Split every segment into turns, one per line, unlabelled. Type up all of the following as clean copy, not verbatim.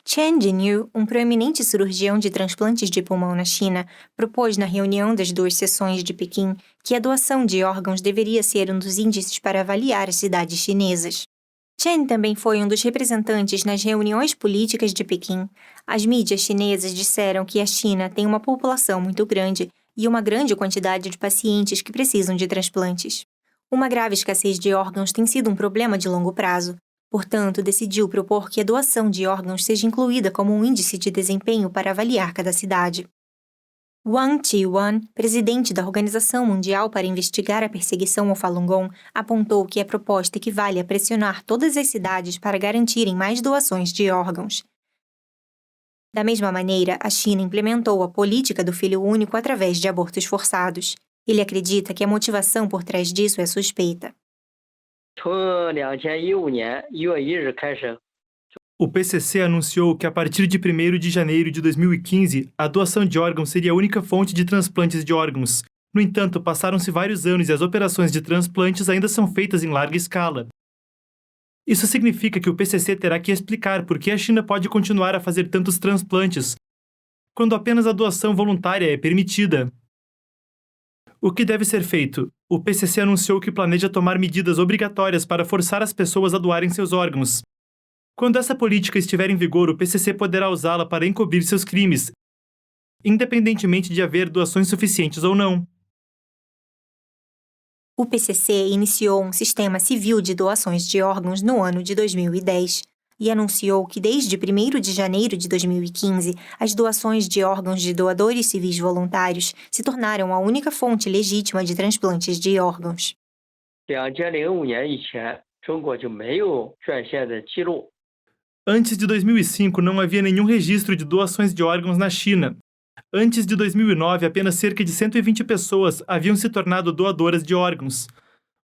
Chen Jinyu, um proeminente cirurgião de transplantes de pulmão na China, propôs na reunião das duas sessões de Pequim que a doação de órgãos deveria ser um dos índices para avaliar as cidades chinesas. Chen também foi um dos representantes nas reuniões políticas de Pequim. As mídias chinesas disseram que a China tem uma população muito grande e uma grande quantidade de pacientes que precisam de transplantes. Uma grave escassez de órgãos tem sido um problema de longo prazo. Portanto, decidiu propor que a doação de órgãos seja incluída como um índice de desempenho para avaliar cada cidade. Wang Qiwan, presidente da Organização Mundial para investigar a perseguição ao Falun Gong, apontou que a proposta equivale a pressionar todas as cidades para garantirem mais doações de órgãos. Da mesma maneira, a China implementou a política do filho único através de abortos forçados. Ele acredita que a motivação por trás disso é suspeita.
O PCC anunciou que a partir de 1º de janeiro de 2015, a doação de órgãos seria a única fonte de transplantes de órgãos. No entanto, passaram-se vários anos e as operações de transplantes ainda são feitas em larga escala. Isso significa que o PCC terá que explicar por que a China pode continuar a fazer tantos transplantes, quando apenas a doação voluntária é permitida. O que deve ser feito? O PCC anunciou que planeja tomar medidas obrigatórias para forçar as pessoas a doarem seus órgãos. Quando essa política estiver em vigor, o PCC poderá usá-la para encobrir seus crimes, independentemente de haver doações suficientes ou não.
O PCC iniciou um sistema civil de doações de órgãos no ano de 2010 e anunciou que desde 1º de janeiro de 2015, as doações de órgãos de doadores civis voluntários se tornaram a única fonte legítima de transplantes de órgãos.
Antes de 2005, não havia nenhum registro de doações de órgãos na China. Antes de 2009, apenas cerca de 120 pessoas haviam se tornado doadoras de órgãos.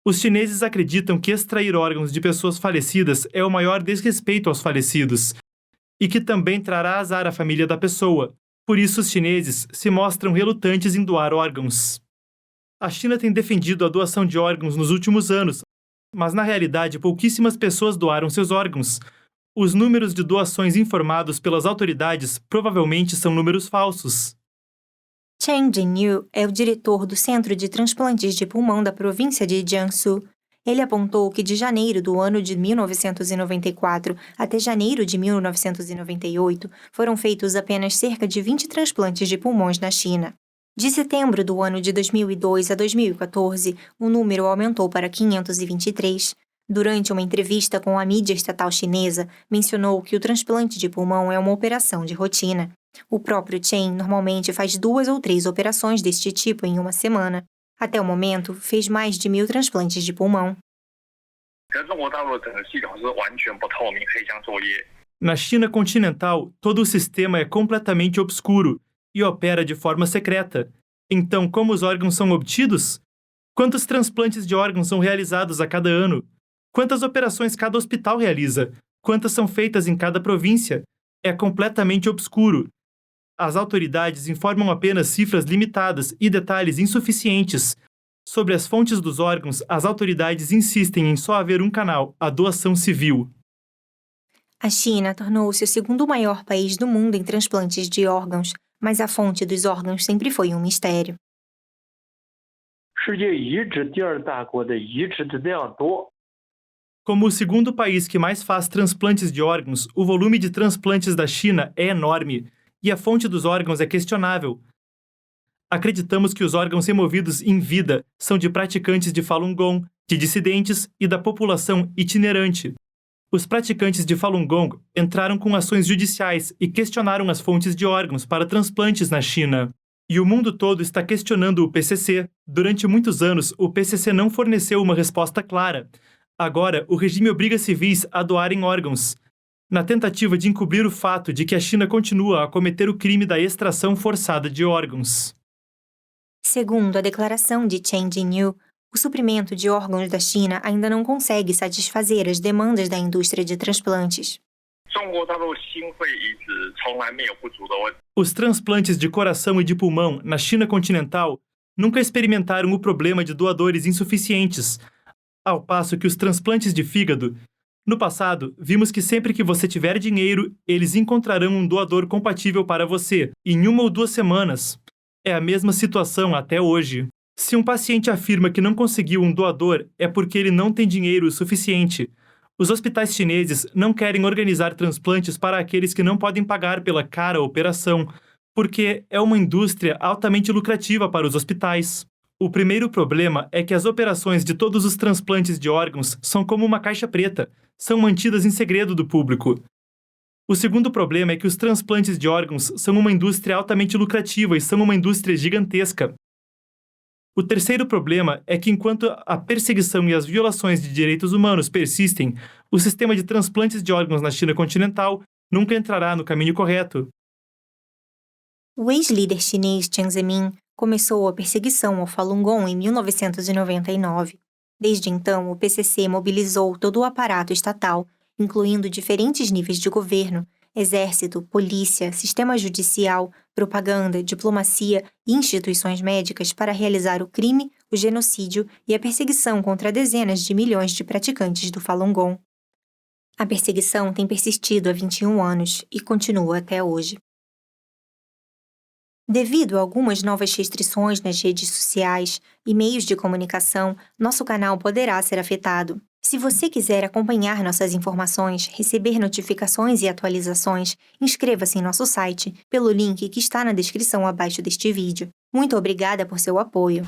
Os chineses acreditam que extrair órgãos de pessoas falecidas é o maior desrespeito aos falecidos e que também trará azar à família da pessoa. Por isso, os chineses se mostram relutantes em doar órgãos. A China tem defendido a doação de órgãos nos últimos anos, mas na realidade pouquíssimas pessoas doaram seus órgãos. Os números de doações informados pelas autoridades provavelmente são números falsos.
Chen Jinyu é o diretor do Centro de Transplantes de Pulmão da província de Jiangsu. Ele apontou que de janeiro do ano de 1994 até janeiro de 1998 foram feitos apenas cerca de 20 transplantes de pulmões na China. De setembro do ano de 2002 a 2014, o número aumentou para 523. Durante uma entrevista com a mídia estatal chinesa, mencionou que o transplante de pulmão é uma operação de rotina. O próprio Chen normalmente faz 2 ou 3 operações deste tipo em uma semana. Até o momento, fez mais de 1.000 transplantes de pulmão.
Na China continental, todo o sistema é completamente obscuro e opera de forma secreta. Então, como os órgãos são obtidos? Quantos transplantes de órgãos são realizados a cada ano? Quantas operações cada hospital realiza? Quantas são feitas em cada província? É completamente obscuro. As autoridades informam apenas cifras limitadas e detalhes insuficientes. Sobre as fontes dos órgãos, as autoridades insistem em só haver um canal, a doação civil.
A China tornou-se o segundo maior país do mundo em transplantes de órgãos, mas a fonte dos órgãos sempre foi um mistério.
Como o segundo país que mais faz transplantes de órgãos, o volume de transplantes da China é enorme e a fonte dos órgãos é questionável. Acreditamos que os órgãos removidos em vida são de praticantes de Falun Gong, de dissidentes e da população itinerante. Os praticantes de Falun Gong entraram com ações judiciais e questionaram as fontes de órgãos para transplantes na China. E o mundo todo está questionando o PCC. Durante muitos anos, o PCC não forneceu uma resposta clara. Agora, o regime obriga civis a doarem órgãos, na tentativa de encobrir o fato de que a China continua a cometer o crime da extração forçada de órgãos.
Segundo a declaração de Chen Jinyu, o suprimento de órgãos da China ainda não consegue satisfazer as demandas da indústria de transplantes.
Os transplantes de coração e de pulmão na China continental nunca experimentaram o problema de doadores insuficientes, ao passo que os transplantes de fígado No passado, vimos que sempre que você tiver dinheiro, eles encontrarão um doador compatível para você, em 1 ou 2 semanas. É a mesma situação até hoje. Se um paciente afirma que não conseguiu um doador, é porque ele não tem dinheiro o suficiente. Os hospitais chineses não querem organizar transplantes para aqueles que não podem pagar pela cara operação, porque é uma indústria altamente lucrativa para os hospitais. O primeiro problema é que as operações de todos os transplantes de órgãos são como uma caixa preta, são mantidas em segredo do público. O segundo problema é que os transplantes de órgãos são uma indústria altamente lucrativa e são uma indústria gigantesca. O terceiro problema é que enquanto a perseguição e as violações de direitos humanos persistem, o sistema de transplantes de órgãos na China continental nunca entrará no caminho correto.
O ex-líder chinês Jiang Zemin começou a perseguição ao Falun Gong em 1999. Desde então, o PCC mobilizou todo o aparato estatal, incluindo diferentes níveis de governo, exército, polícia, sistema judicial, propaganda, diplomacia e instituições médicas para realizar o crime, o genocídio e a perseguição contra dezenas de milhões de praticantes do Falun Gong. A perseguição tem persistido há 21 anos e continua até hoje. Devido a algumas novas restrições nas redes sociais e meios de comunicação, nosso canal poderá ser afetado. Se você quiser acompanhar nossas informações, receber notificações e atualizações, inscreva-se em nosso site pelo link que está na descrição abaixo deste vídeo. Muito obrigada por seu apoio.